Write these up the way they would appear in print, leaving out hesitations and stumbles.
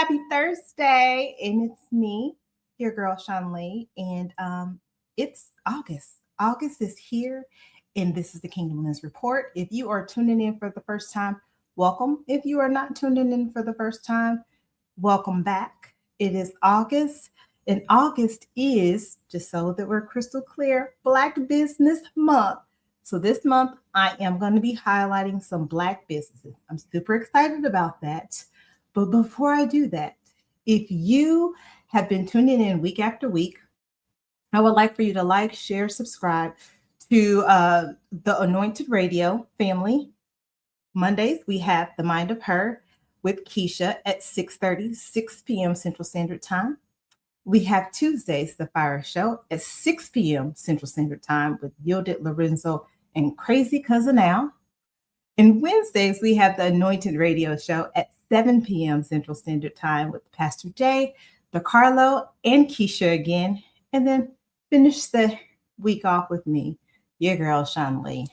Happy Thursday, and it's me, your girl Sean Lee, and it's August. August is here, and this is the Kingdom Lens Report. If you are tuning in for the first time, welcome. If you are not tuning in for the first time, welcome back. It is August, and August is, just so that we're crystal clear, Black Business Month. So this month, I am going to be highlighting some Black businesses. I'm super excited about that. But before I do that, if you have been tuning in week after week, I would like for you to like, share, subscribe to the Anointed Radio family. Mondays, we have The Mind of Her with Keisha at 6:30, 6 p.m. Central Standard Time. We have Tuesdays, The Fire Show at 6 p.m. Central Standard Time with Yielded Lorenzo and Crazy Cousin Al. And Wednesdays, we have the Anointed Radio Show at 7 p.m. Central Standard Time with Pastor Jay, DeCarlo, and Keisha again. And then finish the week off with me, your girl, Sean Lee.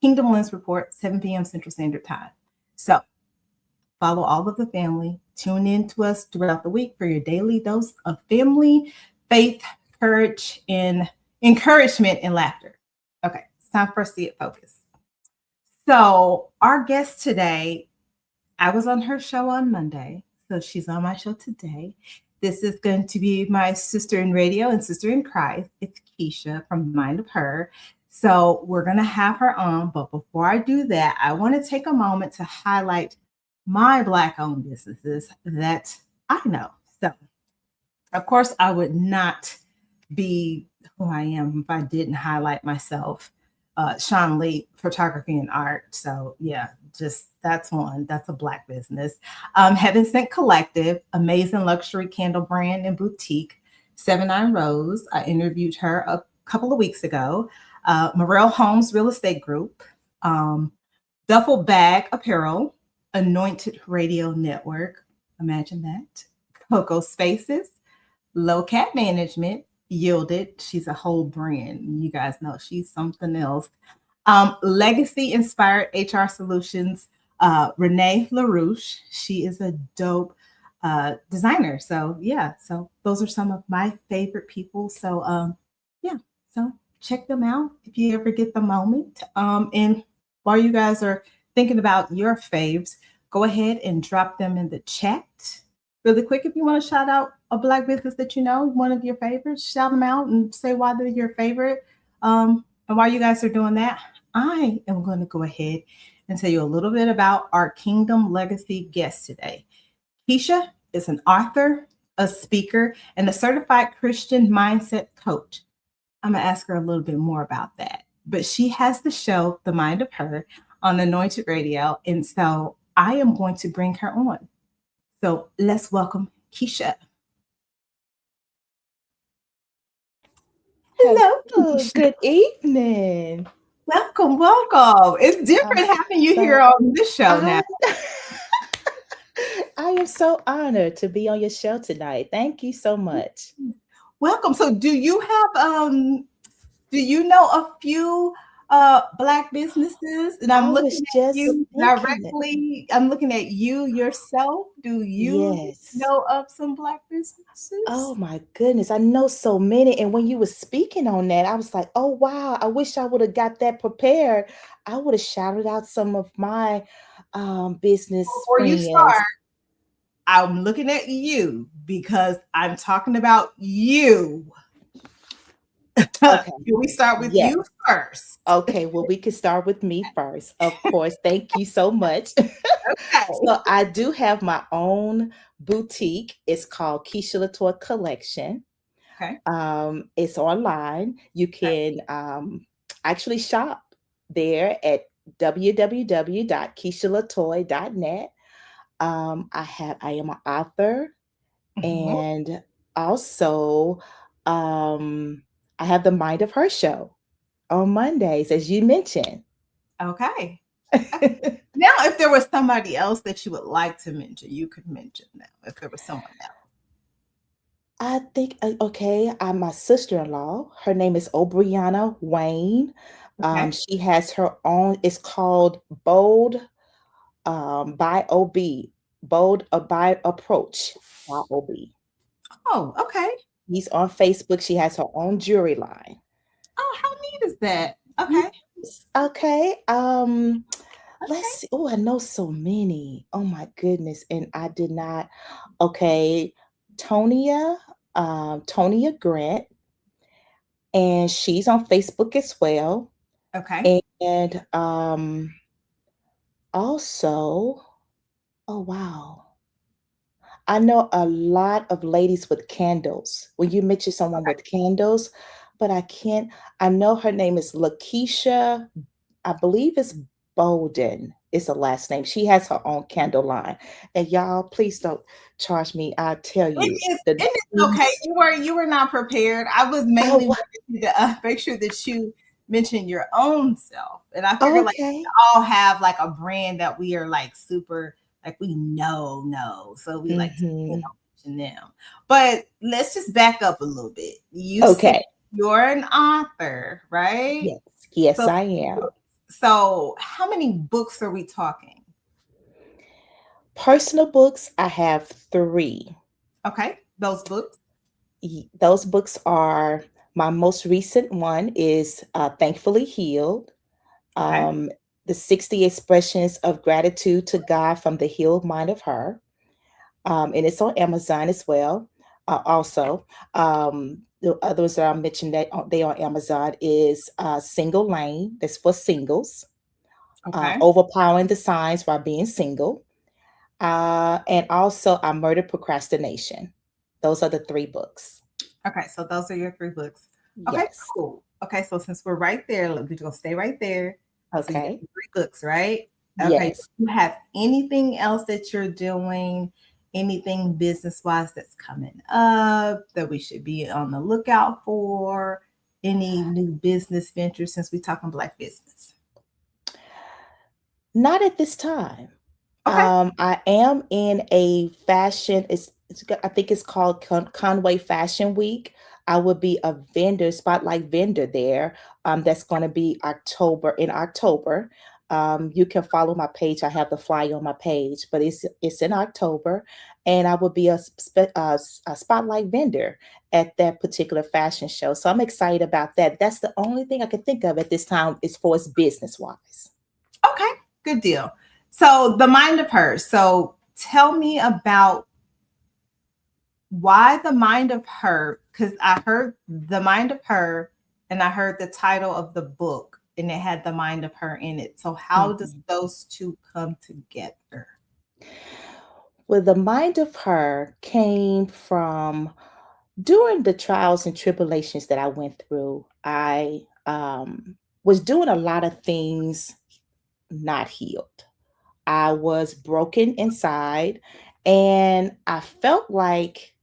Kingdom Lens Report, 7 p.m. Central Standard Time. So follow all of the family. Tune in to us throughout the week for your daily dose of family, faith, courage, and encouragement and laughter. Okay, it's time for us to get focused. So our guest today, I was on her show on Monday, so she's on my show today. This is going to be my sister in radio and sister in Christ. It's Keisha from Mind of Her. So we're going to have her on. But before I do that, I want to take a moment to highlight my Black-owned businesses that I know. So, of course, I would not be who I am if I didn't highlight myself. Sean Lee Photography and Art. So yeah, just that's one. That's a Black business. Heaven Sent Collective, amazing luxury candle brand and boutique. 79 Rose. I interviewed her a couple of weeks ago. Morel Homes Real Estate Group. Duffel Bag Apparel. Anointed Radio Network. Imagine that. Coco Spaces. Low Cat Management. Yielded. She's a whole brand. You guys know she's something else. Legacy Inspired HR Solutions. Renee LaRouche. She is a dope designer. So yeah, so those are some of my favorite people. So yeah, so check them out if you ever get the moment. And while you guys are thinking about your faves, go ahead and drop them in the chat. Really quick, if you want to shout out a Black business that you know, one of your favorites, shout them out and say why they're your favorite. And while you guys are doing that, I am going to go ahead and tell you a little bit about our Kingdom Legacy guest today. Keisha is an author, a speaker, and a certified Christian mindset coach. I'm going to ask her a little bit more about that. But she has the show, The Mind of Her, on Anointed Radio. And so I am going to bring her on. So let's welcome Keisha. Hello, good evening. Welcome. It's different having you here on this show now. I am so honored to be on your show tonight. Thank you so much. Welcome. So do you know a few Black businesses? And I'm looking at you directly. I'm looking at you yourself. Do you know of some Black businesses? Oh my goodness. I know so many. And when you were speaking on that, I was like, oh wow, I wish I would have got that prepared. I would have shouted out some of my business Before friends. You start, I'm looking at you because I'm talking about you. Okay. Can we start with you first? Okay, well, we can start with me first. Of course. Thank you so much. Okay. So I do have my own boutique. It's called Keisha Latour Collection. Okay. It's online. You can actually shop there at www.keishalatoy.net. I am an author, and also I have the Mind of Her show on Mondays, as you mentioned. Okay. Now, if there was somebody else that you would like to mention, you could mention them. If there was someone else. I think, I'm my sister-in-law. Her name is Obriana Wayne. Okay. She has her own, it's called Bold by OB, Bold Abide Approach, YOB. Oh, okay. He's on Facebook. She has her own jewelry line. Oh, how neat is that? Okay. Yes. Okay. Let's Okay. see. Oh, I know so many. Oh my goodness. And I did not. Okay. Tonia, Tonia Grant, and she's on Facebook as well. Okay. And also, oh wow. I know a lot of ladies with candles. When you mention someone Okay. with candles, but I can't. I know her name is Lakeisha. I believe it's Bolden is the last name. She has her own candle line. And y'all, please don't charge me. I tell you, the It is okay. names. You were not prepared. I was mainly Oh, wanting you to make sure that you mention your own self, and I figure like we okay. all have like a brand that we are like super like we know, so we like to Hmm. mention them. But let's just back up a little bit. You said Okay. you're an author, right? Yes. Yes, So I am. so how many books are we talking? Personal books, I have three. Okay, those books. Those books are my most recent one is Thankfully Healed. Okay, Um, the 60 Expressions of Gratitude to God from the Healed Mind of Her. And it's on Amazon as well. Also, the others that I mentioned that they on Amazon is Single Lane. That's for singles. okay. Overpowering the Signs while being single. And also, Murder Procrastination. Those are the three books. Okay, so those are your three books. Okay, Yes. cool. Okay, so since we're right there, we're gonna stay right there. So you got Okay. three books, right? Okay. Yes. Do you have anything else that you're doing? Anything business wise that's coming up that we should be on the lookout for? Any new business ventures since we're talking Black business? Not at this time. Okay. I am in a fashion. I think it's called Conway Fashion Week. I will be a vendor, spotlight vendor there. That's going to be in October. You can follow my page. I have the flyer on my page, but it's in October, and I will be a spotlight vendor at that particular fashion show. So I'm excited about that. That's the only thing I can think of at this time as far as business wise. Okay. Good deal. So the mind of her. So tell me about why the mind of her, because I heard the mind of her and I heard the title of the book and it had the mind of her in it. So how does Mhm. those two come together? Well, the mind of her came from during the trials and tribulations that I went through. I was doing a lot of things not healed. I was broken inside, and I felt like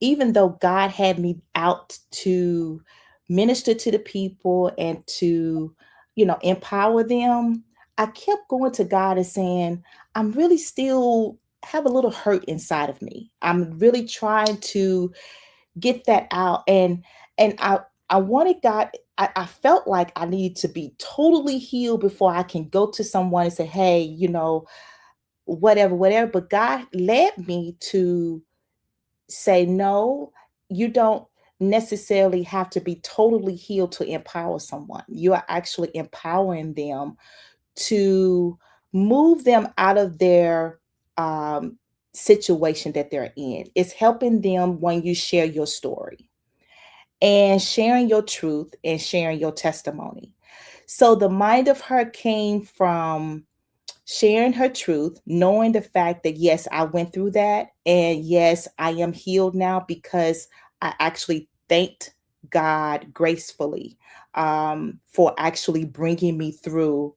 even though God had me out to minister to the people and to, empower them, I kept going to God and saying, I'm really still have a little hurt inside of me. I'm really trying to get that out. And I wanted God, I felt like I needed to be totally healed before I can go to someone and say, hey, whatever, whatever. But God led me to say, no, you don't necessarily have to be totally healed to empower someone. You are actually empowering them to move them out of their um, situation that they're in. It's helping them when you share your story and sharing your truth and sharing your testimony. So the mind of her came from sharing her truth, knowing the fact that, yes, I went through that. And yes, I am healed now because I actually thanked God gracefully for actually bringing me through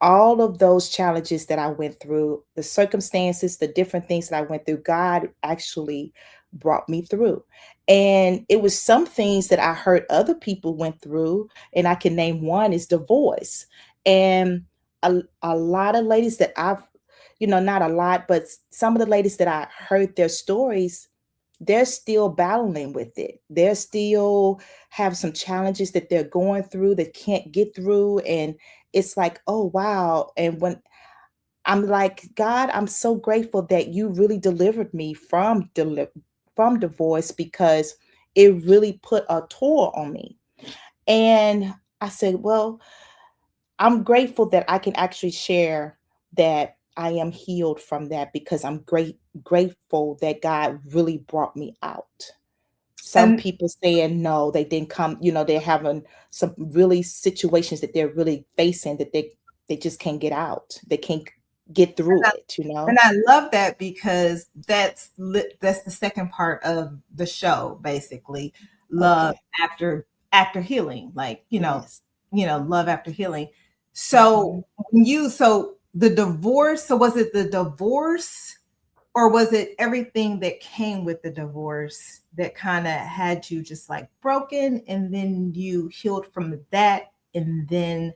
all of those challenges that I went through, the circumstances, the different things that I went through. God actually brought me through. And it was some things that I heard other people went through, and I can name one is divorce. And a lot of ladies that I've, not a lot, but some of the ladies that I heard their stories, they're still battling with it. They're still have some challenges that they're going through that can't get through. And it's like, oh wow. And I'm like, God, I'm so grateful that you really delivered me from from divorce, because it really put a toll on me. And I said, well, I'm grateful that I can actually share that I am healed from that, because I'm grateful that God really brought me out. Some And people saying no, they didn't come, they're having some really situations that they're really facing, that they just can't get out. They can't get through it. And I love that, because that's the second part of the show, basically. Love Okay. after healing, like, Yes. love after healing. So Mhm. so the divorce, so was it the divorce, or was it everything that came with the divorce that kind of had you just like broken, and then you healed from that, and then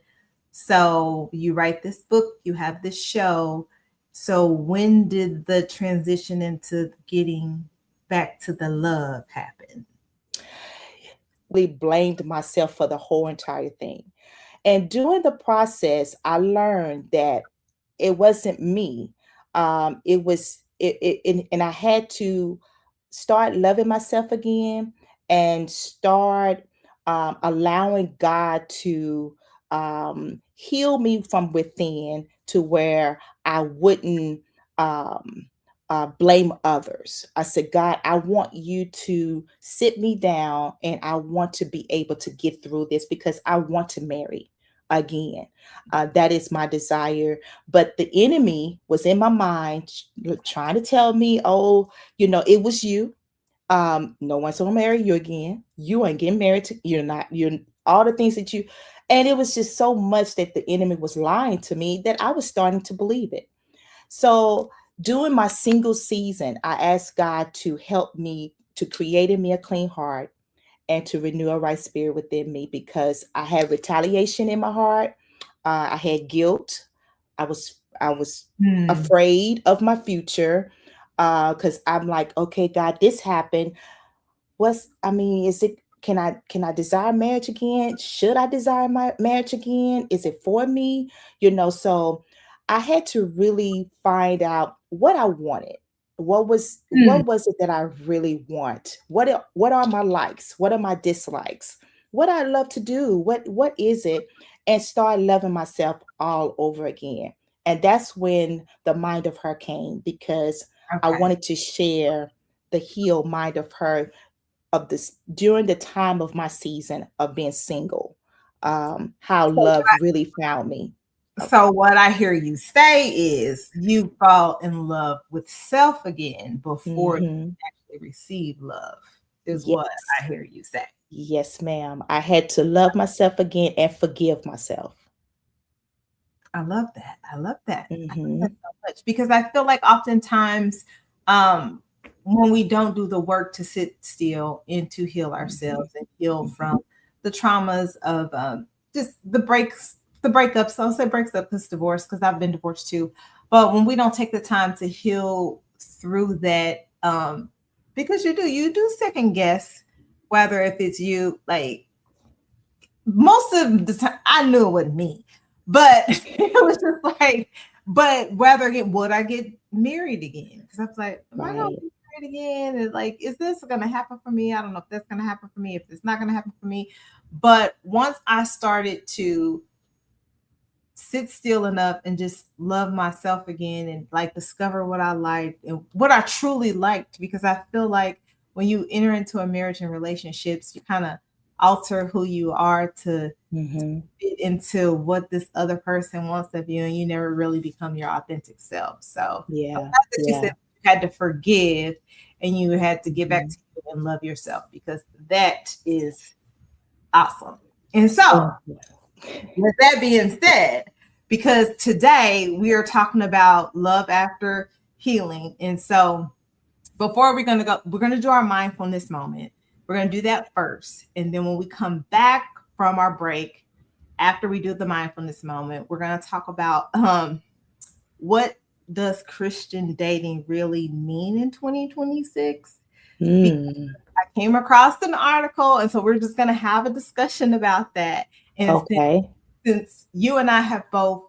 so you write this book, you have this show. So when did the transition into getting back to the love happen? Really blamed myself for the whole entire thing. And during the process, I learned that it wasn't me. It was and I had to start loving myself again, and start allowing God to heal me from within, to where I wouldn't um, blame others. I said, God, I want you to sit me down, and I want to be able to get through this, because I want to marry again. That is my desire. But the enemy was in my mind, trying to tell me, oh, it was you. No one's gonna marry you again. You ain't getting married to, you're all the things that you, and it was just so much that the enemy was lying to me, that I was starting to believe it. So during my single season, I asked God to help me, to create in me a clean heart, and to renew a right spirit within me, because I had retaliation in my heart. I had guilt. I was Hmm. afraid of my future, because I'm like, okay, God, this happened. Is it, can I desire marriage again? Should I desire my marriage again? Is it for me? So I had to really find out what I wanted. Hmm. What was it that I really want? What are my likes? What are my dislikes? What I love to do? What is it? And start loving myself all over again. And that's when the Mind of Her came, because I Okay. wanted to share the healed Mind of Her, of this during the time of my season of being single, how So, love really found me. so what I hear you say is you fall in love with self again before you Hmm. actually receive love, is what Yes, I hear you say. yes, ma'am. I had to love myself again and forgive myself. I love that. I love that. I love that Hmm. so much, because I feel like oftentimes, um, when we don't do the work to sit still and to heal Hmm. ourselves and heal Hmm. from the traumas of just the breakups. I'll say breaks up because divorce, because I've been divorced too. But when we don't take the time to heal through that, because you do second guess whether if it's you, like most of the time I knew it wasn't me, but it was just like, but whether would I get married again? Because I was like, am I gonna Right. get married again? And like, is this gonna happen for me? I don't know if that's gonna happen for me, if it's not gonna happen for me. But once I started to sit still enough and just love myself again, and like discover what I liked and what I truly liked, because I feel like when you enter into a marriage and relationships, you kind of alter who you are to Hmm. fit into what this other person wants of you, and you never really become your authentic self. So I'm Yeah. glad that you said Yeah. you had to forgive and you had to get back Hmm. to you and love yourself, because that is awesome. And so, So, with that being said, because today we are talking about love after healing. And so, before we're going to do our mindfulness moment. We're going to do that first. And then when we come back from our break, after we do the mindfulness moment, we're going to talk about what does Christian dating really mean in 2026? Because mm, I came across an article, and so we're just going to have a discussion about that. And okay. since you and I have both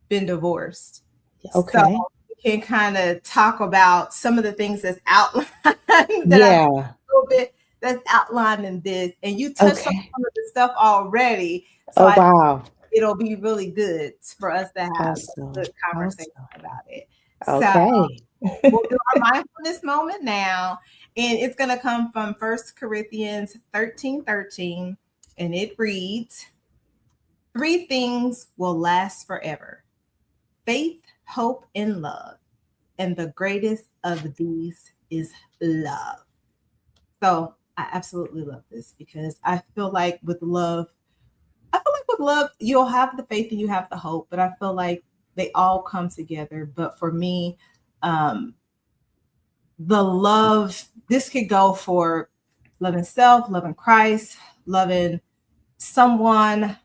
been divorced, So Okay. we can kind of talk about some of the things that's outlined that I Yeah. a little bit that's outlined in this. And you touched on Okay. some of the stuff already. So Oh, wow. it'll be really good for us to have a Awesome. good conversation Awesome. about it. So Okay. we'll do our mindfulness moment now. And it's going to come from 1 Corinthians 13:13. And it reads, 3 things will last forever: faith, hope, and love. And the greatest of these is love. So I absolutely love this because I feel like with love, you'll have the faith and you have the hope, but I feel like they all come together. But for me, um, the love, this could go for loving self, loving Christ, loving someone.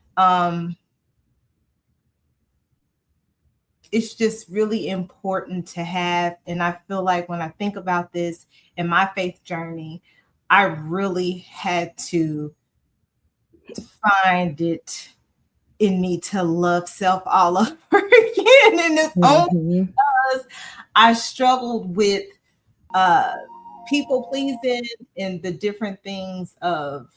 It's just really important to have. And I feel like when I think about this in my faith journey, I really had to find it in me to love self all over again. And it's only Mhm. because I struggled with people pleasing and the different things of,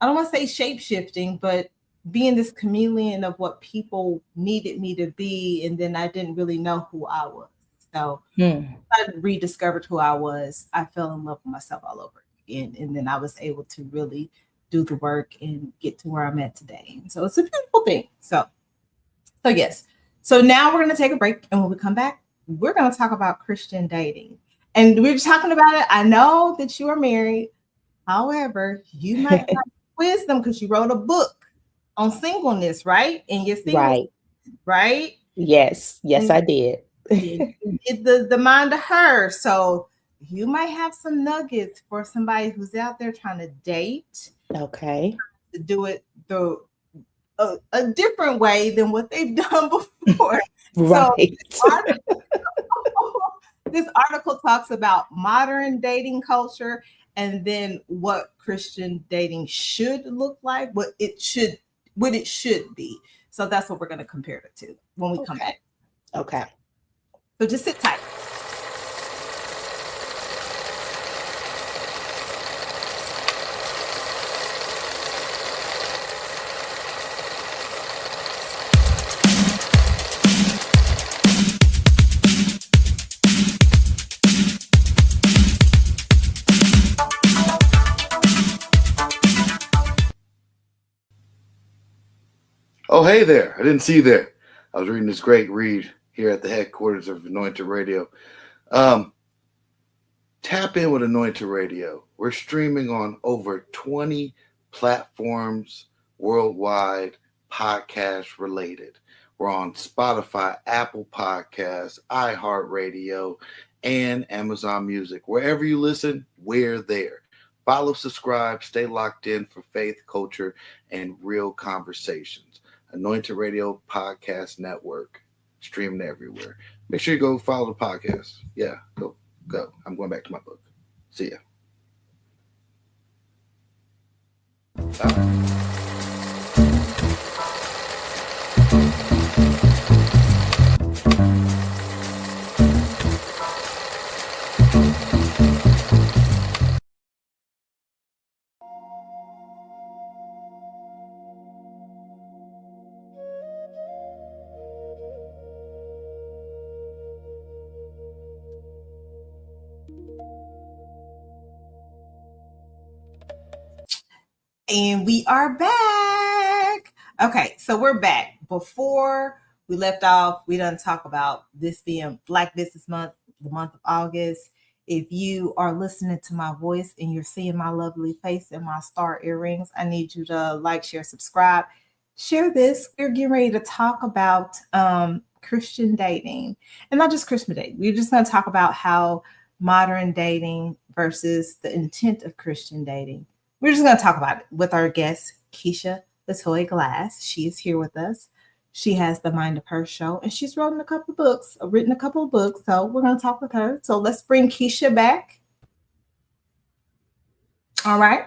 I don't want to say shape shifting, but being this chameleon of what people needed me to be. And then I didn't really know who I was. So Hmm. I rediscovered who I was. I fell in love with myself all over again. And then I was able to really do the work and get to where I'm at today. And so it's a beautiful thing. So yes. So now we're going to take a break. And when we come back, we're going to talk about Christian dating. And we're talking about it. I know that you are married. However, you might have wisdom because you wrote a book on singleness, right? And your single, Right. right? Yes. Yes, And I did. you did the mind of her. So you might have some nuggets for somebody who's out there trying to date, Okay. to do it the a different way than what they've done before. So Right. this article talks about modern dating culture and then what Christian dating should look like, what it should be. So that's what we're going to compare it to when we come back. Okay. So just sit tight. Oh, hey there. I didn't see you there. I was reading this great read here at the headquarters of Anointed Radio. Tap in with Anointed Radio. We're streaming on over 20 platforms worldwide, podcast related. We're on Spotify, Apple Podcasts, iHeartRadio, and Amazon Music. Wherever you listen, we're there. Follow, subscribe, stay locked in for faith, culture, and real conversations. Anointed Radio Podcast Network, streaming everywhere. Make sure you go follow the podcast. Yeah, go. I'm going back to my book. See ya. Bye. And we are back. Okay, so we're back. Before we left off, we done talk about this being Black Business Month, the month of August. If you are listening to my voice and you're seeing my lovely face and my star earrings, I need you to like, share, subscribe, share this. We're getting ready to talk about Christian dating, and not just Christian dating. We're just going to talk about how modern dating versus the intent of Christian dating. We're just going to talk about it with our guest, Keisha Latoya Glass. She is here with us. She has the Mind of Her show, and she's written a couple of books. So we're going to talk with her. So let's bring Keisha back. All right.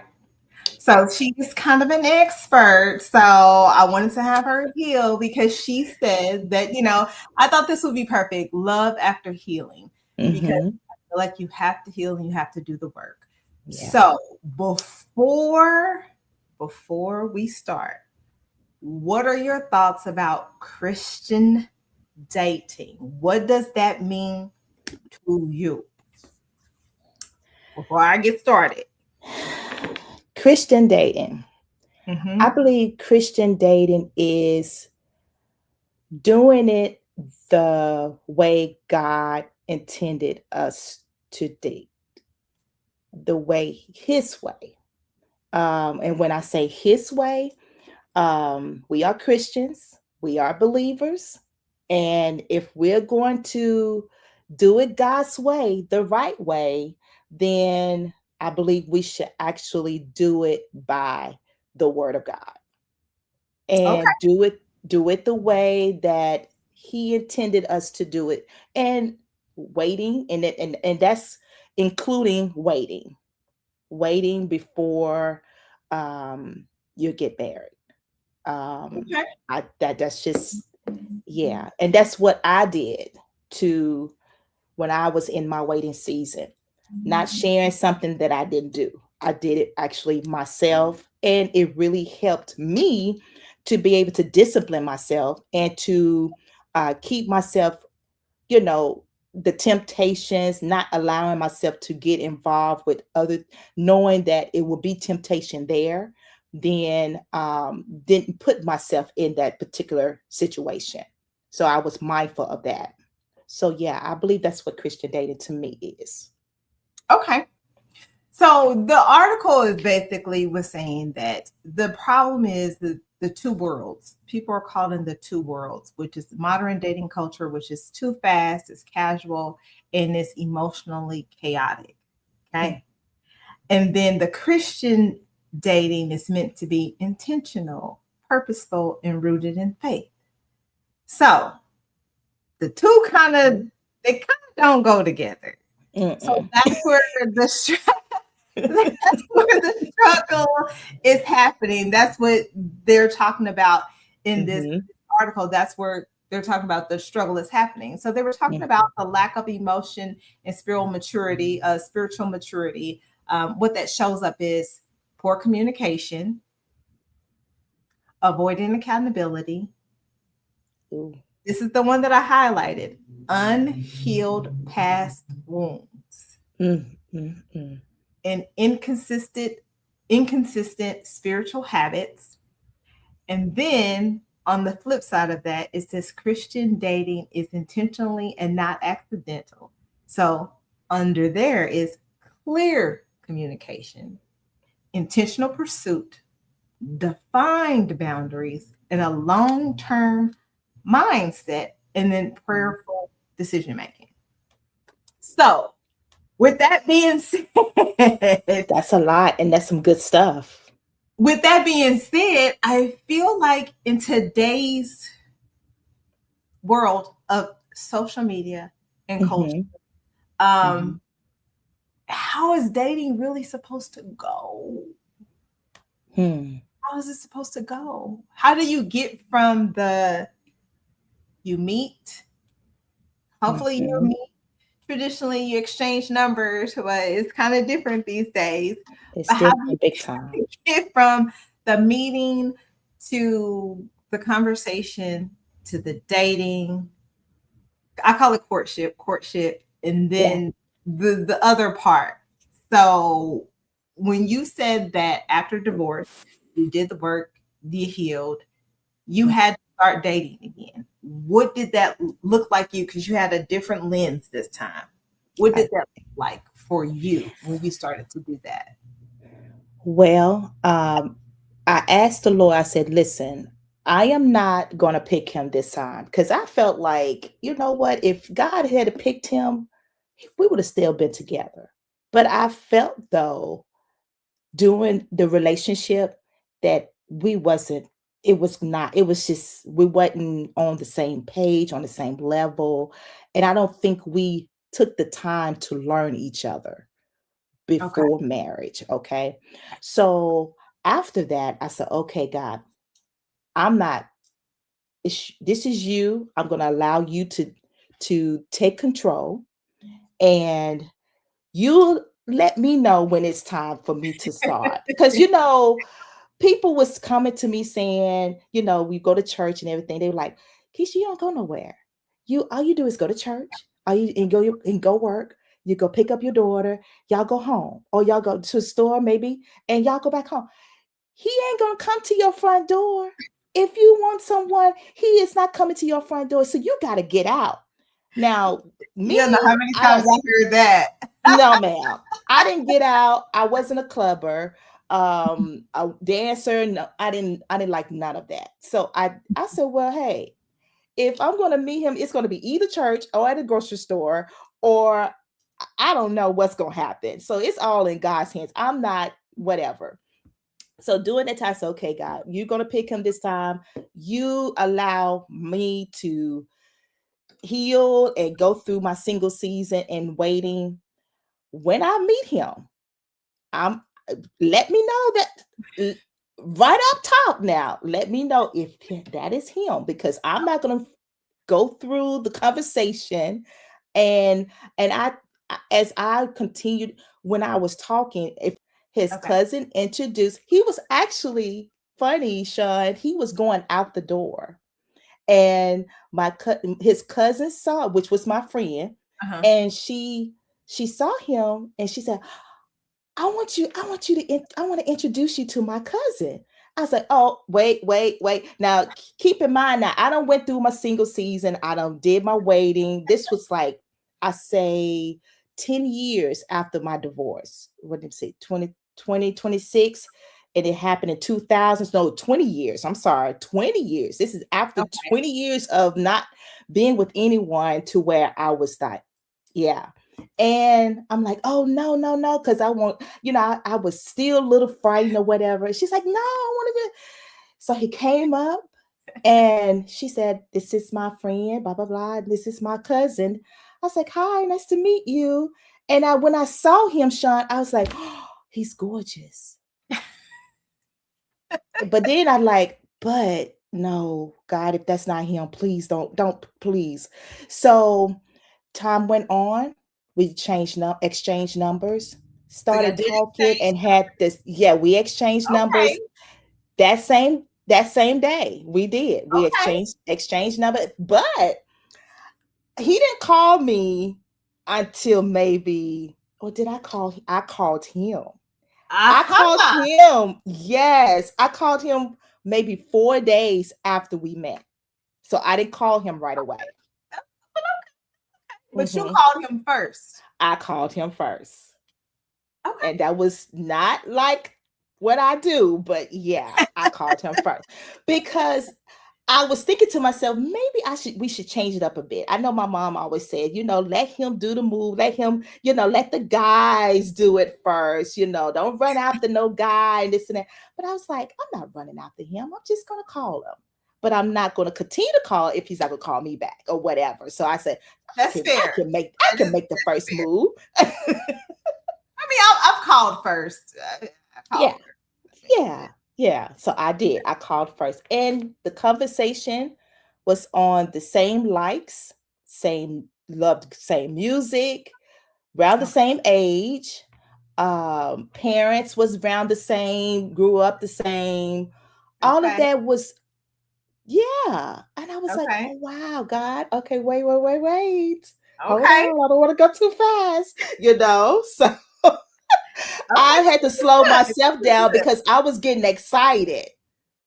So she's kind of an expert. So I wanted to have her heal because she said that, I thought this would be perfect. Love after healing. Because Hmm. I feel like you have to heal and you have to do the work. Yeah. So before we start, what are your thoughts about Christian dating? What does that mean to you? Before I get started. Christian dating. Mm-hmm. I believe Christian dating is doing it the way God intended us to date, the way, His way. And when I say His way, we are Christians, we are believers. And if we're going to do it God's way, the right way, then I believe we should actually do it by the Word of God Okay. and do it the way that He intended us to do it. And waiting, and that's including waiting before you get married. um Okay. that's just, yeah, and that's what I did to when I was in my waiting season, not sharing something that I didn't do. I did it actually myself, and it really helped me to be able to discipline myself and to keep myself, you know, the temptations, not allowing myself to get involved with other, knowing that it will be temptation there, then didn't put myself in that particular situation. So I was mindful of that. So yeah, I believe that's what Christian dating to me is. Okay. So the article is basically was saying that the problem is the two worlds. People are caught in the two worlds, which is modern dating culture, which is too fast, it's casual, and it's emotionally chaotic. Mm. Okay. And then the Christian dating is meant to be intentional, purposeful, and rooted in faith. So the two they kind of don't go together. So Mm-mm. that's where that's where the struggle is happening. That's what they're talking about in this Mhm. article. That's where they're talking about the struggle is happening. So they were talking Mhm. about the lack of emotion and spiritual maturity. What that shows up is poor communication, avoiding accountability. Ooh. This is the one that I highlighted: unhealed past wounds Mm, mm, mm. and inconsistent spiritual habits. And then on the flip side of that, it says Christian dating is intentionally and not accidental. So under there is clear communication, intentional pursuit, defined boundaries, and a long-term mindset, and then prayerful decision making. So with that being said, That's a lot, and that's some good stuff. I feel like in today's world of social media and culture, Mhm. um, Mhm. how is dating really supposed to go? Hmm. How is it supposed to go? How do you get from you meet, hopefully you Mhm. meet, traditionally you exchange numbers, but it's kind of different these days. It's But how do different big time. you get from the meeting to the conversation to the dating? I call it courtship, and Yeah. then the other part. So when you said that after divorce, you did the work, you healed, you Mm. had to start dating again. What did that look like you? Because you had a different lens this time. What I did that look like for you when you started to do that? Well, I asked the Lord, I said, listen, I am not going to pick him this time because I felt like, you know what, if God had picked him, we would have still been together. But I felt though, during the relationship, that we wasn't, it was not, it was just, we wasn't on the same page, on the same level. And I don't think we took the time to learn each other Okay. before marriage. Okay. So after that, I said, okay, God, I'm not, this is you. I'm going to allow you to take control, and you let me know when it's time for me to start. Because, people was coming to me saying, we go to church and everything. They were like, Keisha, you don't go nowhere. All you do is go to church, and go work. You go pick up your daughter, y'all go home, or y'all go to a store maybe, and y'all go back home. He ain't gonna come to your front door. If you want someone, he is not coming to your front door. So you gotta get out. Now, me, You don't know how many I times don't. I heard that. No, ma'am. I didn't get out. I wasn't a clubber, a dancer. No, I didn't like none of that. So I said, well, hey, if I'm gonna meet him, it's gonna be either church or at a grocery store, or I don't know what's gonna happen. So it's all in God's hands. I'm not whatever. So doing that, I said, okay, God, you're gonna pick him this time. You allow me to heal and go through my single season and waiting. When I meet him, I'm let me know that right up top now. Let me know if that is him, because I'm not gonna go through the conversation, and as I continued, when I was talking, if his Okay. cousin introduced, he was actually funny, Sean. He was going out the door, and his cousin saw, which was my friend, Uh-huh. and she saw him, and she said, I want to introduce you to my cousin. I was like, oh, wait. Now, keep in mind, now I don't went through my single season. I don't did my waiting. This was like, I say 10 years after my divorce. What did it say? 26. And it happened in 2000. No, 20 years. I'm sorry, 20 years. This is after Okay. 20 years of not being with anyone, to where I was like, yeah. And I'm like, oh, no, because I want, I was still a little frightened or whatever. She's like, no, I want to get. So he came up, and she said, this is my friend, blah, blah, blah. This is my cousin. I was like, hi, nice to meet you. And when I saw him, Sean, I was like, oh, he's gorgeous. But then I like, but no, God, if that's not him, please don't, please. So time went on. We exchanged numbers, So y'all started did talking, exchange. and had this. Yeah, we exchanged numbers Okay. that same day. We did. We Okay. exchanged numbers, but he didn't call me until maybe, or did I call? I called him. I called Aha. him. Yes, I called him maybe 4 days after we met. So I didn't call him right away. But you Mhm. called him first. I called him first. Okay. And that was not like what I do, but yeah, I called him first, because I was thinking to myself, maybe we should change it up a bit. I know my mom always said, let him do the move, let him, let the guys do it first, don't run after no guy and this and that. But I was like, I'm not running after him. I'm just gonna call him. But I'm not gonna continue to call if he's not gonna call me back or whatever. So I said, That's I fair. can make I can make the first move. I mean, I've called first. I called Yeah. first. Yeah. So I did. I called first. And the conversation was on the same likes, loved same music, around the Okay. same age. Parents was around the same, grew up the same. All of Okay. that was, yeah. And I was like, Okay. oh wow, God. Okay, wait. Hold Okay. on. I don't want to go too fast. So I Okay. had to slow Good. myself down because I was getting excited,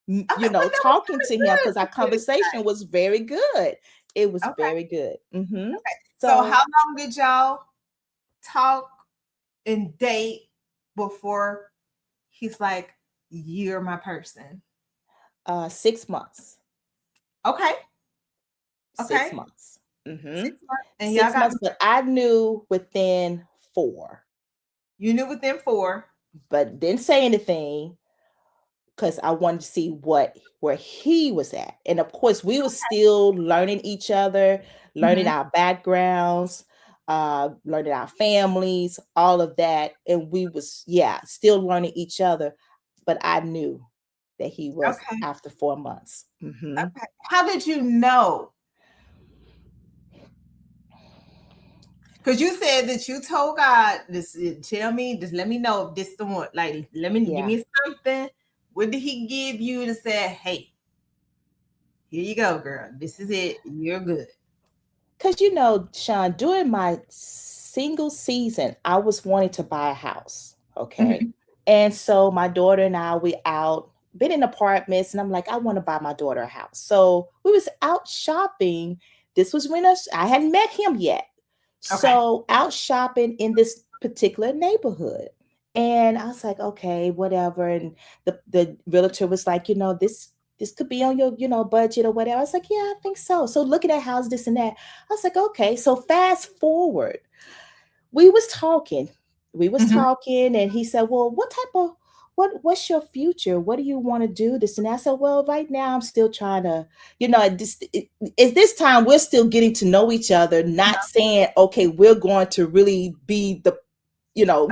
Okay. But that was talking kind of to him, because good our to get conversation excited. was very good. It was Okay. very good. Okay. So how So long did y'all talk and date before he's like, you're my person? 6 months. Okay. Okay. 6 months. 6 months. And y'all 6 got, months, but I knew within 4, you knew within 4. but didn't say anything, because I wanted to see where he was at. And of course, we were still learning each other, learning Mhm. our backgrounds, learning our families, all of that. And we was, yeah, still learning each other. but I knew that he was Okay. after 4 months. Mhm. Okay. How did you know? Because you said that you told God, this tell me, just let me know if this the one. Like, let me give Yeah. me something. What did he give you to say, hey, here you go, girl. This is it. You're good. Because, Sean, during my single season, I was wanting to buy a house. Okay. Mhm. And so my daughter and I, we out, been in apartments, and I'm like, I want to buy my daughter a house. So we was out shopping. This was when I hadn't met him yet. Okay. So out shopping in this particular neighborhood. And I was like, okay, whatever. And the realtor was like, this could be on your, budget or whatever. I was like, yeah, I think so. So looking at houses, this and that. I was like, okay. So fast forward, we was talking. Mhm. And he said, well, what's your future? What do you want to do? This and that. I said, well, right now I'm still trying to, at this time we're still getting to know each other, not saying, okay, we're going to really be the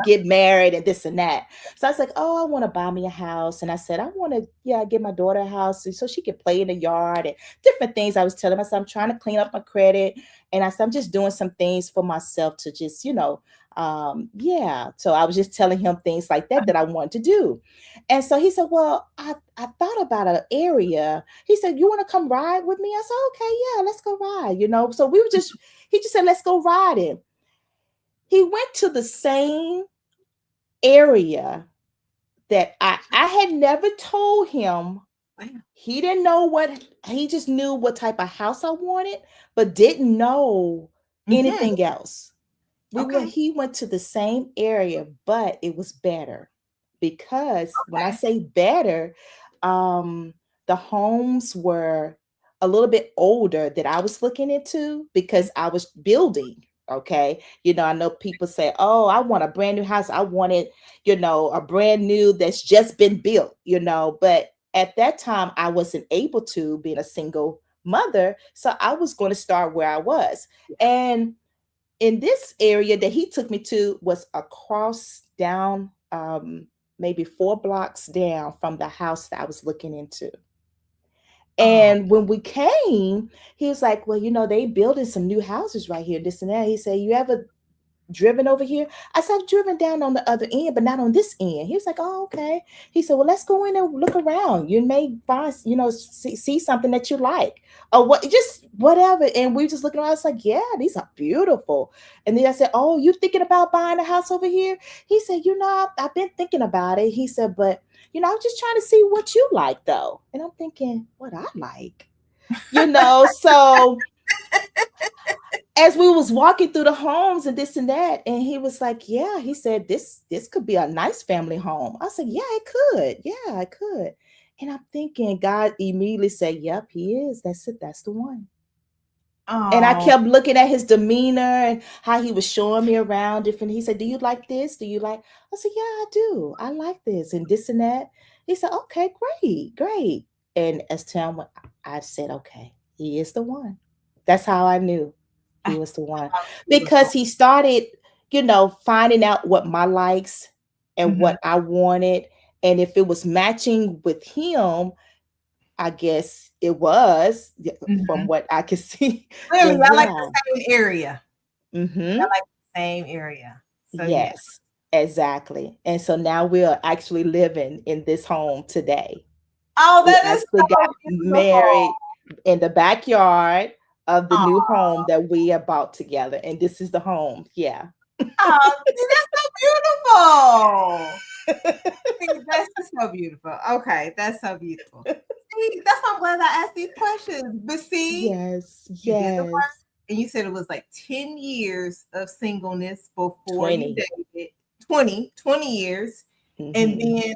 get married and this and that. So I was like, oh, I want to buy me a house. And I said, I want to, get my daughter a house so she could play in the yard and different things. I was telling myself, I'm trying to clean up my credit. And I said, I'm just doing some things for myself to just, yeah. So I was just telling him things like that I wanted to do. And so he said, well, I thought about an area. He said, you want to come ride with me? I said, okay, yeah, let's go ride, So he just said, let's go riding. He went to the same area that I had never told him. He didn't know he just knew what type of house I wanted, but didn't know anything else. He went to the same area, but it was better because when I say better, the homes were a little bit older that I was looking into because I was building. Okay. I know people say, oh, I want a brand new house. I wanted, a brand new that's just been built, but at that time I wasn't able to, being a single mother. So I was going to start where I was. And in this area that he took me to was across down, maybe 4 blocks down from the house that I was looking into. And when we came, he was like, well, they building some new houses right here, this and that. He said, you ever driven over here? I said, I've driven down on the other end, but not on this end. He was like, oh, okay. He said, well, let's go in and look around. You may find, see something that you like or what, just whatever. And we were just looking around. I was like, yeah, these are beautiful. And then I said, oh, you thinking about buying a house over here? He said, I've been thinking about it. He said, but, I was just trying to see what you like though. And I'm thinking, what I like, so as we was walking through the homes and this and that, and he was like, yeah, he said, this could be a nice family home. I said, yeah, it could. Yeah, it could. And I'm thinking, God immediately said, yep, he is. That's it. That's the one. And I kept looking at his demeanor and how he was showing me around different. He said, do you like this? Do you like? I said, yeah, I do. I like this and this and that. He said, okay, great. And as time went, I said, okay, he is the one. That's how I knew he was the one, because he started, finding out what my likes and what I wanted. And if it was matching with him, I guess it was, from what I could see. Really, Then, I like the same area. Mm-hmm. I like the same area. So, yes, exactly. And so now we are actually living in this home today. Oh, that is we so got beautiful. married in the backyard of the new home that we have bought together. And this is the home. Yeah. Oh, that's so beautiful. That's just so beautiful. Okay, that's so beautiful. See, that's why I'm glad I asked these questions. But see, yes, you did the work, and you said it was like 10 years of singleness before 20. you dated. 20 years. And then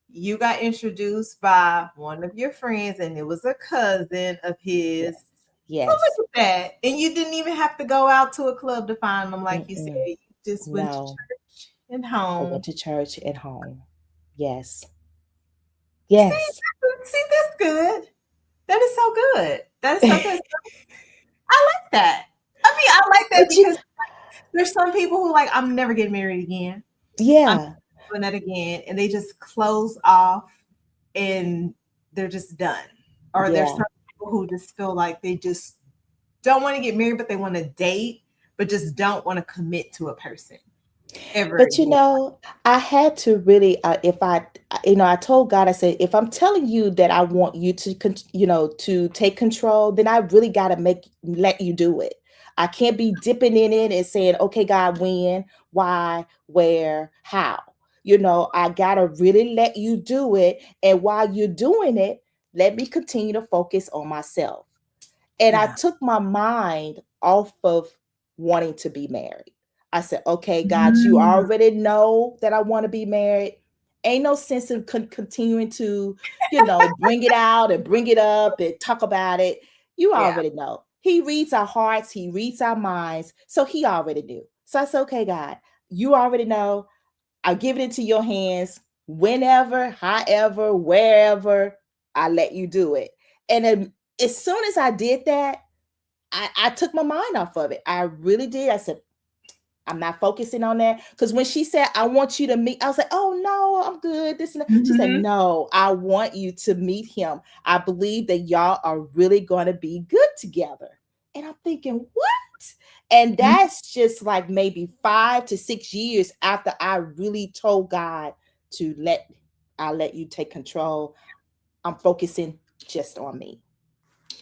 you got introduced by one of your friends, and it was a cousin of his. Yes. So look at that. And you didn't even have to go out to a club to find them, like you said. You just went to church and home. I went to church and home. Yes. Yes. See, that's good. That is so good. That is so good. I like that. I mean, I like that because there's some people who like, I'm never getting married again. Yeah. doing that again, and they just close off and they're just done. Or there's Yeah. some people who just feel like they just don't want to get married, but they want to date, but just don't want to commit to a person ever But again. I had to really, if I told God, I said, if I'm telling you that I want you to, to take control, then I really got to let you do it. I can't be dipping in it and saying, okay, God, when, why, where, how. I got to really let you do it. And while you're doing it, let me continue to focus on myself. And I Yeah. took my mind off of wanting to be married. I said, okay, God, you Mm. already know that I want to be married. Ain't no sense in continuing to, bring it out and bring it up and talk about it. You Yeah. already know. He reads our hearts, he reads our minds. So he already knew. So I said, okay, God, you already know. I give it into your hands whenever, however, wherever. I let you do it. And then as soon as I did that, I took my mind off of it. I really did. I said, I'm not focusing on that. Because when she said, I want you to meet, I was like, oh no, I'm good. This and that. She said, Mhm. no, I want you to meet him. I believe that y'all are really going to be good together. And I'm thinking, what? And Mhm. that's just like maybe 5 to 6 years after I really told God to I let you take control. I'm focusing just on me.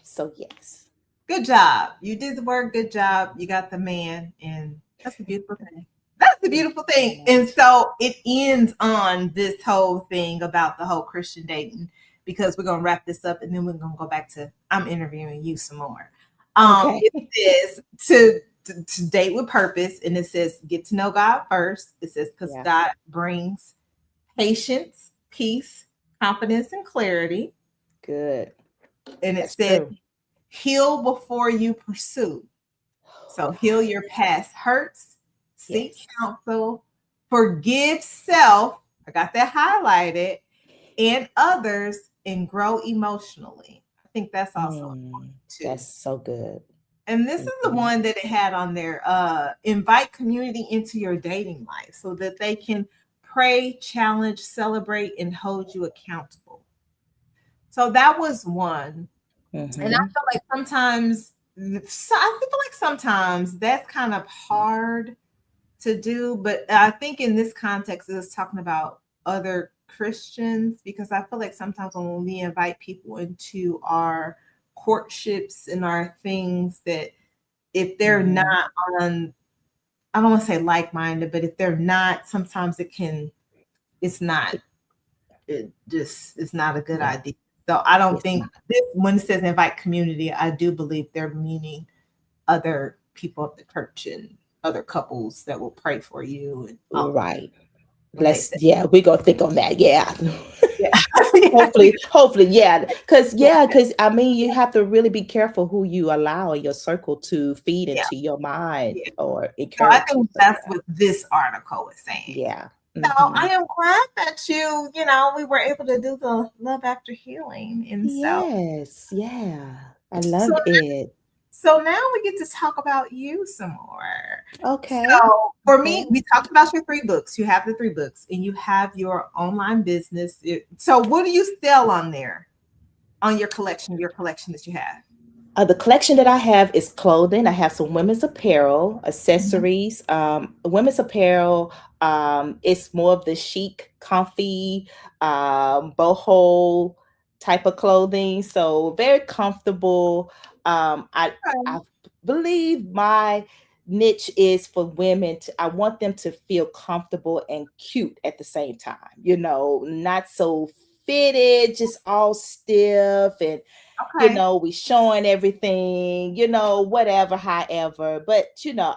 So yes. Good job. You did the work. Good job. You got the man. And that's a beautiful thing. That's the beautiful thing. And so it ends on this whole thing about the whole Christian dating, because we're going to wrap this up and then we're going to go back to I'm interviewing you some more. Okay. It says to date with purpose, and it says get to know God first. It says because Yeah. God brings patience, peace, confidence, and clarity. Good. And it That's says true. heal before you pursue. So heal your past hurts, seek Yes. counsel, forgive self. I got that highlighted, and others, and grow emotionally. I think that's also important too. That's so good. And this is the one that it had on there. Invite community into your dating life so that they can pray, challenge, celebrate, and hold you accountable. So that was one. And I feel like sometimes, I feel like sometimes that's kind of hard to do. But I think in this context, it's talking about other Christians, because I feel like sometimes when we invite people into our courtships and our things, that if they're not on, I don't want to say like-minded, but if they're not, sometimes it's not, it's not a good Yeah. idea. So I don't It's think not. this, when it says invite community, I do believe they're meaning other people of the church and other couples that will pray for you and Right. when they say We're gonna think on that. Yeah. yeah. Hopefully, yeah. Because I mean, you have to really be careful who you allow in your circle to feed Yeah. into your mind Yeah. or So I encourage you. think So that's what this article is saying. yeah. So I am glad that we were able to do the love after healing. And Yes. Yeah. I so loved it. so now we get to talk about you some more. Okay. So for me, Okay. we talked about your 3 books. You have the 3 books and you have your online business. So what do you sell on there, on your collection that you have? The collection that I have is clothing. I have some women's apparel, Mhm. accessories. Women's apparel, it's more of the chic, comfy, boho type of clothing. So very comfortable. I believe my niche is for women. I want them to feel comfortable and cute at the same time. Not so fitted, just all stiff and Okay. we showing everything, whatever, however. But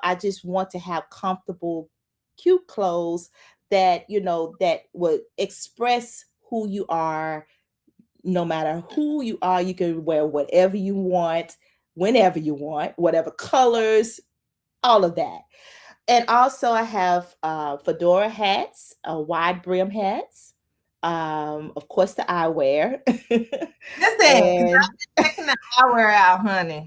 I just want to have comfortable, cute clothes that would express who you are. No matter who you are, you can wear whatever you want, whenever you want, whatever colors, all of that. And also I have fedora hats, wide brim hats, of course the eyewear. Listen, because And I've been checking the eyewear out, honey.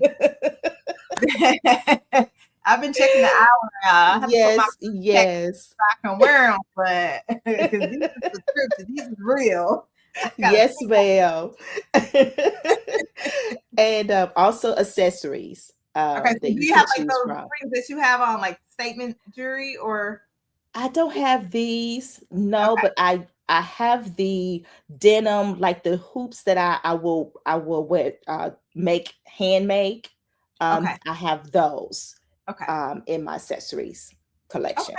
I've been checking the hour out. I have to put my Yes, check yes. so I can wear them, but because these are subscriptions, these is real. I gotta Yes, ma'am. And also accessories Okay, so that do you you can have like choose those from. rings that you have on like statement jewelry or I don't have these, no, okay, but I have the denim, like the hoops that I will wear, make handmake. okay, I have those okay, in my accessories collection.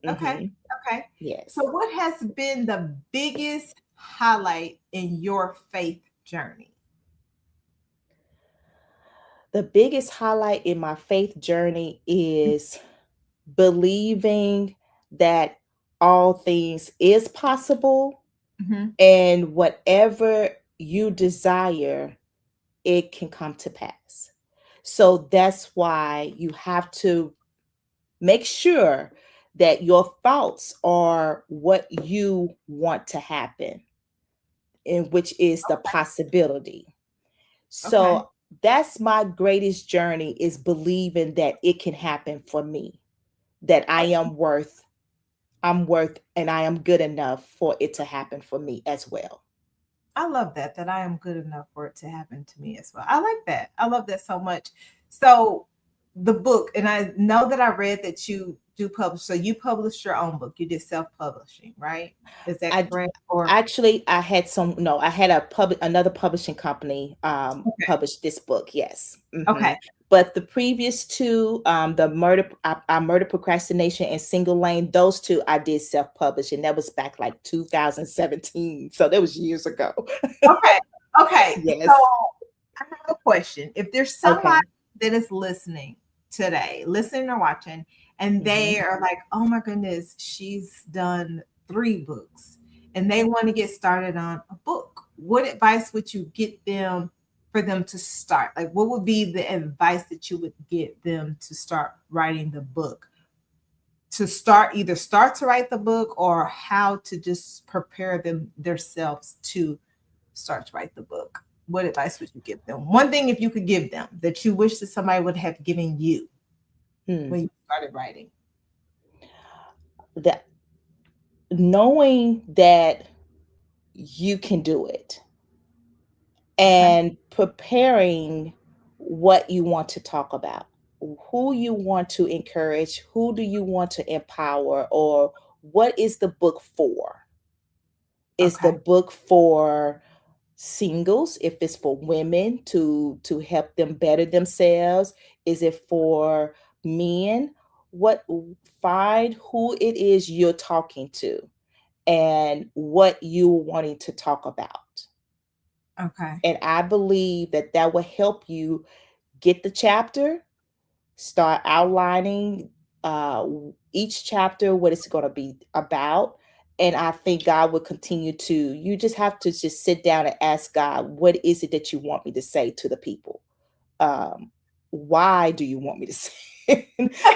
okay, okay, Hmm. okay. So Yes. what has been the biggest highlight in your faith journey? The biggest highlight in my faith journey is believing that all things is possible, Mm-hmm. and whatever you desire, it can come to pass. So that's why you have to make sure that your thoughts are what you want to happen, and which is the possibility. Okay. So that's my greatest journey, is believing that it can happen for me, that I'm worth and I am good enough for it to happen for me as well. I love that I am good enough for it to happen to me as well. I like that. I love that so much. So the book, and I know that I read that you do publish. So you published your own book. You did self-publishing, right? Is that I correct? Or actually I had some no, I had another publishing company okay. publish this book, yes. Okay. But the previous two, the murder procrastination and single lane, those two I did self-publish, and that was back like 2017. So that was years ago. Okay. Okay. So Yes. I have a question. If there's somebody Okay. that is listening today, listening or watching, and Hmm. they are like, oh my goodness, she's done 3 books and they want to get started on a book, what advice would you get them for them to start? Like, what would be the advice that you would get them to start writing the book? To start, either start to write the book or how to just prepare them themselves to start to write the book. What advice would you give them? One thing, if you could give them, that you wish that somebody would have given you Hmm. when you started writing. That knowing that you can do it, Okay. and preparing what you want to talk about, who you want to encourage, who do you want to empower, or what is the book for? Is the Okay. book for singles, if it's for women to help them better themselves? Is it for men? What Find who it is you're talking to and what you're wanting to talk about. Okay. And I believe that that will help you get the chapter, start outlining each chapter, what it's going to be about. And I think God will continue to, you just have to just sit down and ask God, what is it that you want me to say to the people? Why do you want me to say it?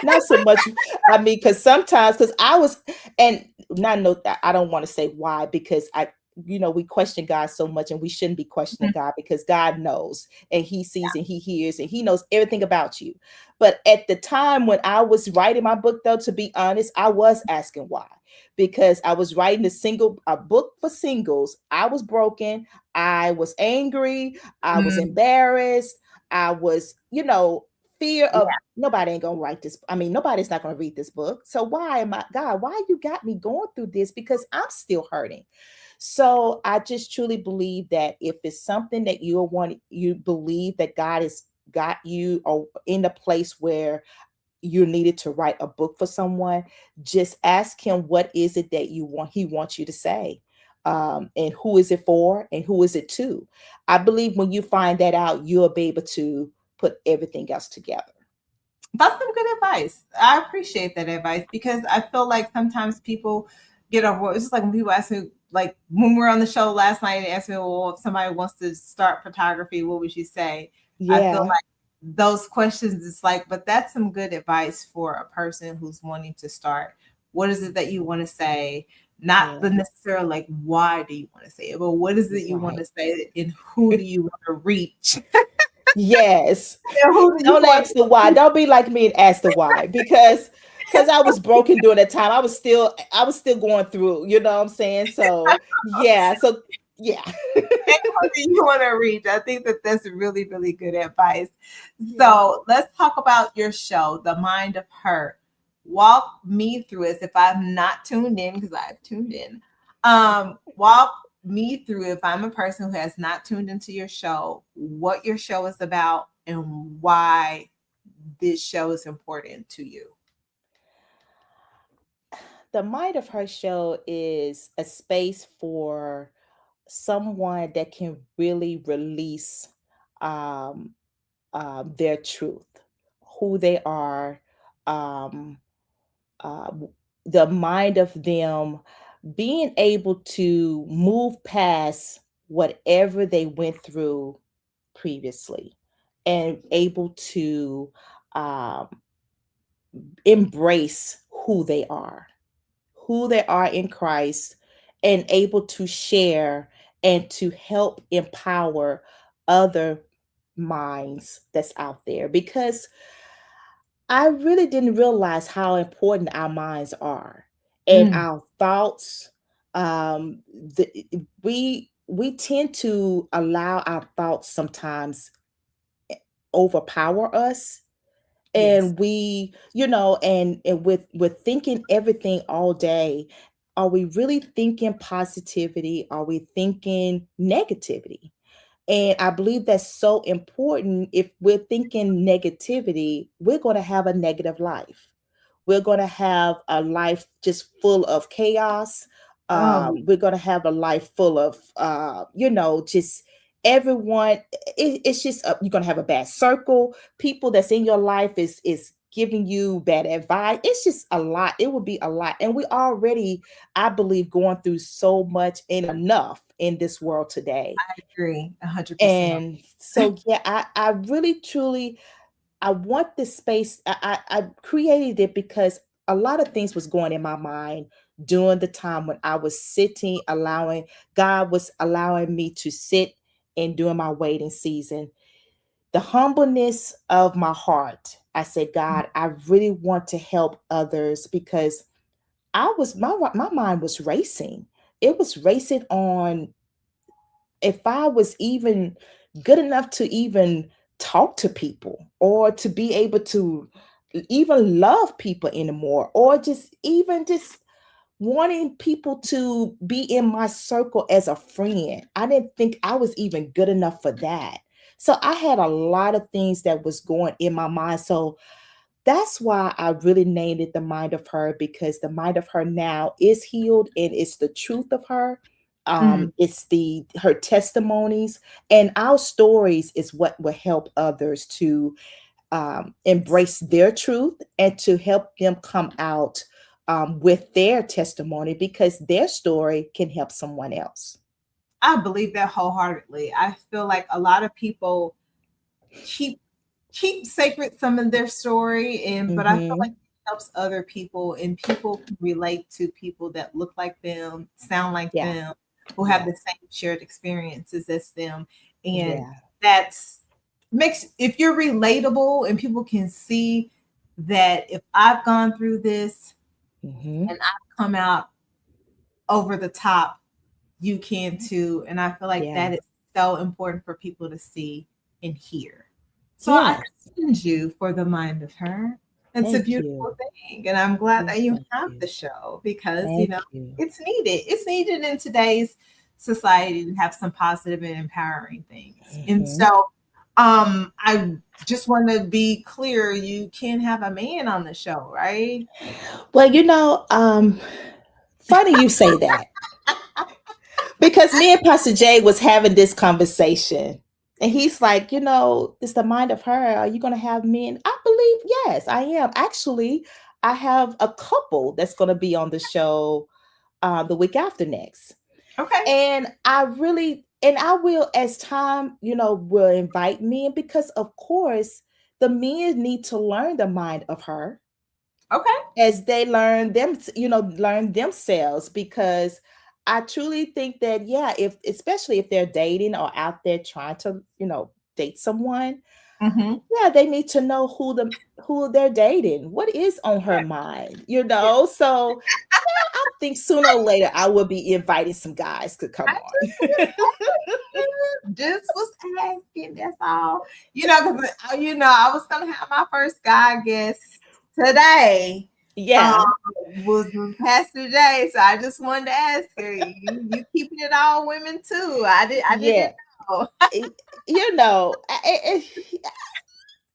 Not so much, I mean, because sometimes, because I was, and not know that I don't want to say why, because we question God so much, and we shouldn't be questioning Mhm. God, because God knows and He sees and He hears and He knows everything about you. But at the time when I was writing my book, though, to be honest, I was asking why, because I was writing a book for singles. I was broken. I was angry. I was Mm, embarrassed. I was, fear of yeah. nobody ain't gonna write this. I mean, nobody's not gonna read this book. So why am I, God, why you got me going through this? Because I'm still hurting. So I just truly believe that if it's something that you believe that God has got you or in a place where you needed to write a book for someone, just ask him what is it that he wants you to say. And who is it for and who is it to? I believe when you find that out, you'll be able to put everything else together. That's some good advice. I appreciate that advice because I feel like sometimes people get over. It's just like when people ask me, like when we were on the show last night, and asked me, well, if somebody wants to start photography, what would you say? I feel Yeah. like those questions, it's like, but that's some good advice for a person who's wanting to start. What is it that you want to say? Not Yeah. the necessarily like, why do you want to say it, but what is it you want Right. to say and who do you want to reach? Yes. And who do you Don't want? ask the why. Don't be like me and ask the why because I was broken during that time. I was still going through, you know what I'm saying? So yeah. So yeah. Who do you want to reach? I think that that's really, really good advice. Yeah. So let's talk about your show, The Mind of Her. Walk me through it. If I'm not tuned in, because I've tuned in, walk me through if I'm a person who has not tuned into your show, what your show is about and why this show is important to you. The Mind of Her show is a space for someone that can really release um, their truth, who they are, um, uh, the mind of them being able to move past whatever they went through previously and able to um, embrace who they are in Christ, and able to share and to help empower other minds that's out there, because I really didn't realize how important our minds are and Mm. our thoughts. We tend to allow our thoughts sometimes overpower us, Yes. and we, and with thinking everything all day, are we really thinking positivity? Are we thinking negativity? And I believe that's so important. If we're thinking negativity, we're going to have a negative life. We're going to have a life just full of chaos. Oh, We're going to have a life full of, just everyone. It's just you're going to have a bad circle. People that's in your life is giving you bad advice. It's just a lot. It would be a lot, and we already, I believe, going through so much and enough in this world today. I agree 100%. And so, yeah, I really truly, I want this space. I created it because a lot of things was going in my mind during the time when I was sitting, God was allowing me to sit and during my waiting season. The humbleness of my heart, I said, God, I really want to help others, because my mind was racing. It was racing on if I was even good enough to even talk to people, or to be able to even love people anymore, or just wanting people to be in my circle as a friend. I didn't think I was even good enough for that. So I had a lot of things that was going in my mind. So that's why I really named it The Mind of Her, because the mind of her now is healed, and it's the truth of her. Mm. It's the her testimonies, and our stories is what will help others to embrace their truth, and to help them come out with their testimony, because their story can help someone else. I believe that wholeheartedly. I feel like a lot of people keep sacred some of their story, and but I feel like Hmm. it helps other people, and people can relate to people that look like them, sound like Yeah, them, who have yeah, the same shared experiences as them. And yeah. that's makes, if you're relatable and people can see that if I've gone through this Hmm. and I've come out over the top, you can too. And I feel like Yeah. that is so important for people to see and hear. So I Yes. commend you for The Mind of Her. It's a Thank you. beautiful thing. And I'm glad Oh, that you thank have you. the show because, Thank you. it's needed. It's needed in today's society to have some positive and empowering things. And Hmm. so I just want to be clear, you can't have a man on the show, right? Well, funny you say that, because me and Pastor Jay was having this conversation, and he's like, it's the mind of her. Are you going to have men? I believe, yes, I am. Actually, I have a couple that's going to be on the show the week after next. Okay. And I will, as time, will invite men, because of course the men need to learn the mind of her Okay. as they learn themselves, because I truly think that, yeah, if especially if they're dating or out there trying to date someone, Mm-hmm. yeah, they need to know who they're dating. What is on her mind, you know? So I think sooner or later I will be inviting some guys to come I on. just was asking. That's all. Because I was gonna have my first guy guest today. Yeah. Was Pastor J. So I just wanted to ask her. You keeping it all women too? I Yeah. didn't know. You know,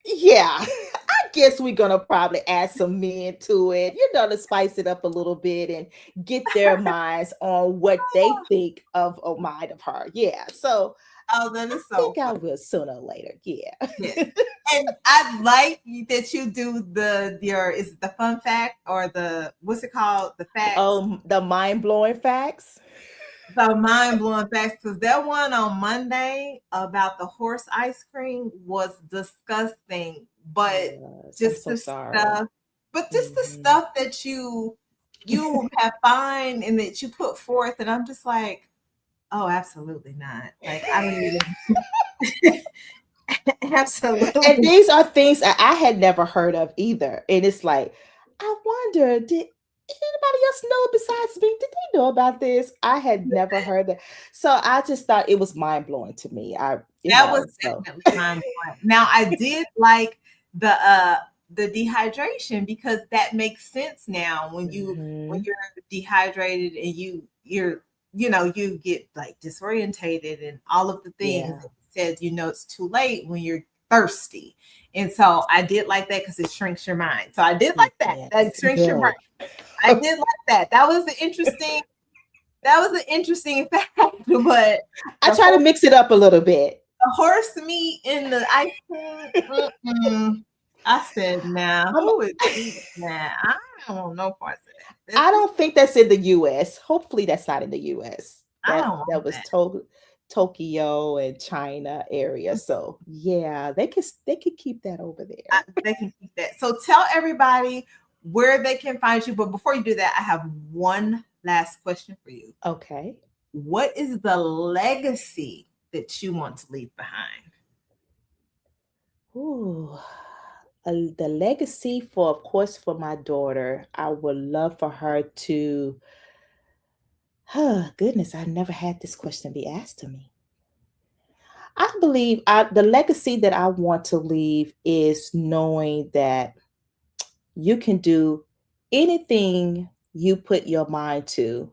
yeah, I guess we're gonna probably add some men to it, to spice it up a little bit and get their minds on what they think of a mind of her. Yeah, so Oh, that is I so think I funny. will sooner or later. Yeah. Yeah. And I like that you do is it the fun fact or what's it called? The facts, The mind blowing facts. the mind blowing facts. Because that one on Monday about the horse ice cream was disgusting, but Yes, I'm just so the sorry. stuff, the Mhm. stuff that you have find and that you put forth, and I'm just like, oh, absolutely not. Like I don't even. And Absolutely. these are things that I had never heard of either. And it's like, I wonder, did anybody else know besides me? Did they know about this? I had never heard that. So I just thought it was mind blowing to me. That was So definitely mind blowing. Now I did like the dehydration because that makes sense now when Mhm. you're dehydrated and you get like disorientated and all of the things. Yeah. It says it's too late when you're thirsty. And so I did like that because it shrinks your mind. So I did like that. Yes. That shrinks your brain. Good. I did like that. That was an interesting fact, but I the try to mix it up a little bit. horse meat in the ice cream. I said, now I'm, who is eating that? I don't want no parts of that. I don't think that's in the US. Hopefully that's not in the US. I That don't that want was that. Tokyo and China area. So yeah, they could keep that over there. They can keep that. So tell everybody where they can find you. But before you do that, I have one last question for you. Okay. What is the legacy that you want to leave behind? Ooh. The legacy for, of course, for my daughter, I would love for her to. Oh, goodness, I never had this question be asked to me. I believe the legacy that I want to leave is knowing that you can do anything you put your mind to,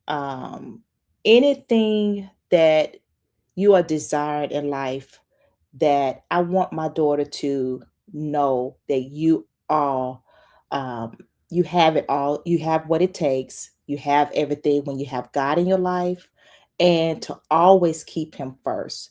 um, anything that you are desired in life. That I want my daughter to know that um, you have it all. You have what it takes. You have everything when you have God in your life, and to always keep Him first.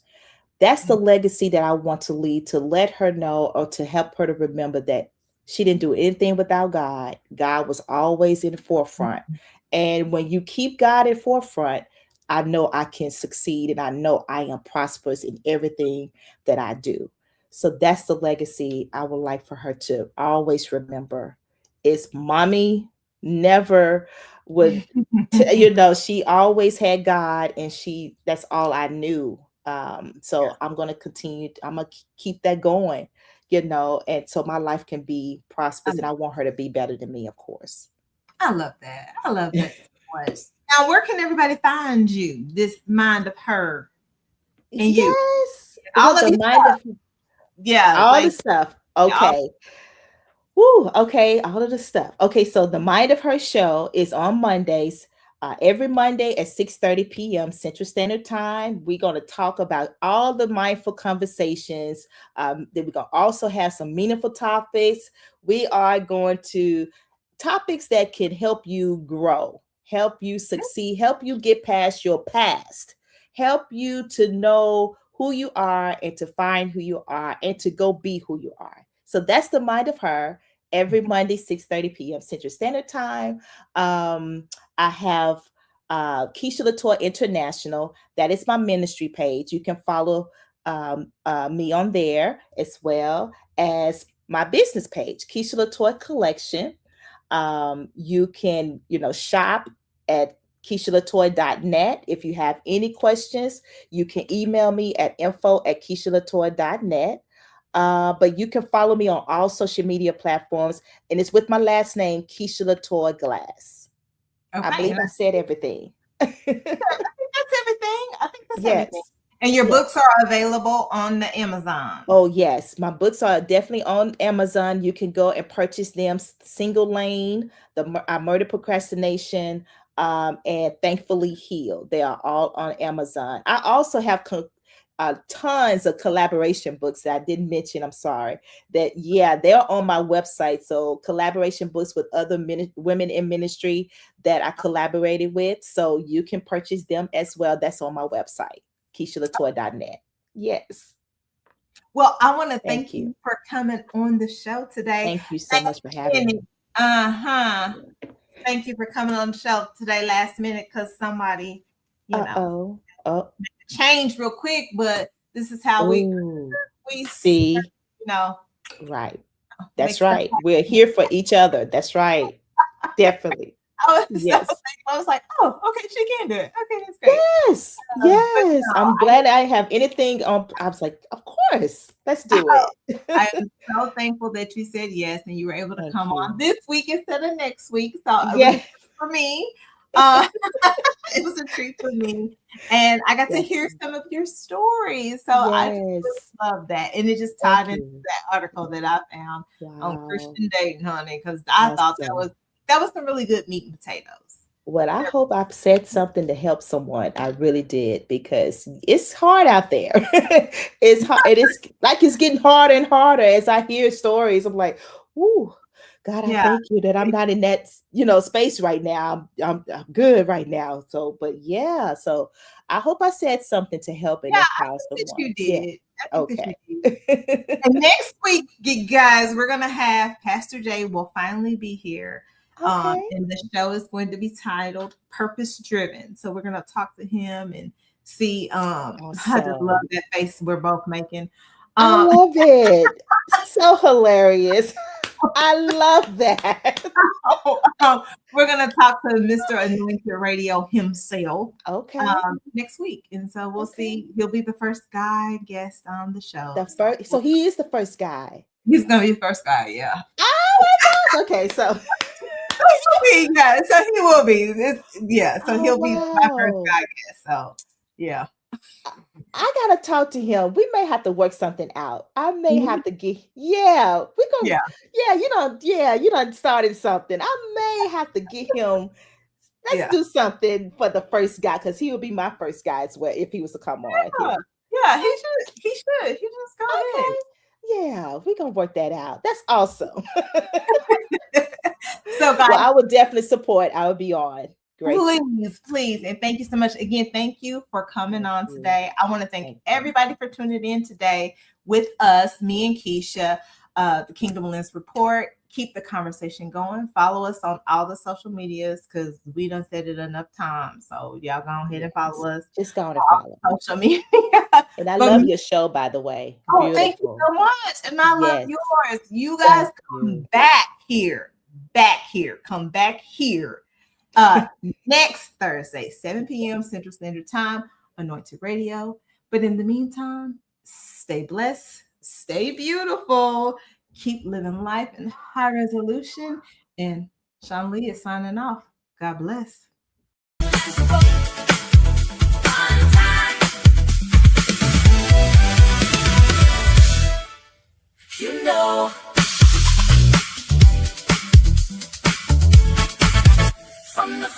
That's the legacy that I want to lead, to let her know or to help her to remember that she didn't do anything without God. God was always in the forefront. And when you keep God in forefront, I know I can succeed and I know I am prosperous in everything that I do. So that's the legacy I would like for her to always remember. Is mommy never would she always had God, and that's all I knew. So I'm going to continue, I'm going to keep that going, and so my life can be prosperous, and I want her to be better than me, of course. I love that. I love that so much. Now, where can everybody find you? This mind of her and you. Yes. All With of the you. mind of Yeah, all the like stuff. all, Okay. Woo, okay, all of the stuff. Okay, so the Mind of Her show is on Mondays. Every Monday at 6:30 p.m. Central Standard Time. We're going to talk about all the mindful conversations. Then we're going to also have some meaningful topics. We are going to topics that can help you grow, help you succeed, help you get past your past, help you to know who you are and to find who you are and to go be who you are. So that's the Mind of Her every Monday, 6:30 p.m. Central Standard Time. I have Keisha Latour International. That is my ministry page. You can follow me on there, as well as my business page, Keisha Latour Collection. You can, shop at KeishaLatoya.net. If you have any questions, you can email me at info@KeishaLatoya.net. But you can follow me on all social media platforms, and it's with my last name, Keisha Latoya Glass. I Okay. believe I said everything. I think that's everything. I think that's Yes. everything. And your Yes. books are available on the Amazon. Oh, yes. My books are definitely on Amazon. You can go and purchase them. Single Lane, Murder Procrastination, and Thankfully Healed. They are all on Amazon. I also have tons of collaboration books that I didn't mention. I'm sorry. They're on my website. So collaboration books with other women in ministry that I collaborated with. So you can purchase them as well. That's on my website, KeishaLatoya.net. Yes. Well, I want to Thank thank you for coming on the show today. Thank you so much for having me. Thank you for coming on the show today last minute, because somebody, changed real quick, but this is how we see. Right. That's right. We're here for each other. That's right. Definitely. I was like, oh, okay, she can do it. Okay, that's great. Yes. I'm glad I have anything on. I was like, of course, let's do it. I am so thankful that you said yes and you were able to come on this week instead of next week. So yes, for me, it was a treat for me, and I got to hear some of your stories. So I just really love that, and it just tied into that article that I found on Christian dating, honey, because I thought that was some really good meat and potatoes. Well, I hope I've said something to help someone. I really did, because it's hard out there. It's hard. It is like it's getting harder and harder as I hear stories. I'm like, ooh, God, I thank you that I'm not in that, space right now. I'm good right now. So, so I hope I said something to help and empower someone. You did. Okay. And next week, you guys, we're gonna have Pastor Jay will finally be here. And the show is going to be titled Purpose Driven. So we're going to talk to him and see. I just love that face we're both making. I love it. So hilarious. I love that. We're going to talk to Mr. Anointed Radio himself. Okay. Next week. And so we'll see. He'll be the first guy guest on the show. So he is the first guy. He's going to be the first guy. Yeah. Oh my gosh. Okay. So. So he will be. So he'll be my first guy guest. So yeah. I gotta talk to him. We may have to work something out. I may have to get we're gonna you done started something. I may have to get him. Let's do something for the first guy, because he will be my first guy as well if he was to come on. Yeah, he should. He just go ahead. Yeah, we're gonna work that out. That's awesome. So, guys, I would definitely support. I would be on. Great. Please. And thank you so much. Again, thank you for coming on today. I want to thank everybody for tuning in today with us, me and Keisha, the Kingdom Lens Report. Keep the conversation going. Follow us on all the social medias, because we done said it enough times. So y'all go ahead and follow us. Just go on and follow social media. And I love your show, by the way. Oh, thank you so much. And I love yours. You guys come back here. Come back here. Next Thursday, 7 p.m. Central Standard Time, Anointed Radio. But in the meantime, stay blessed, stay beautiful, keep living life in high resolution. And Sean Lee is signing off. God bless. From the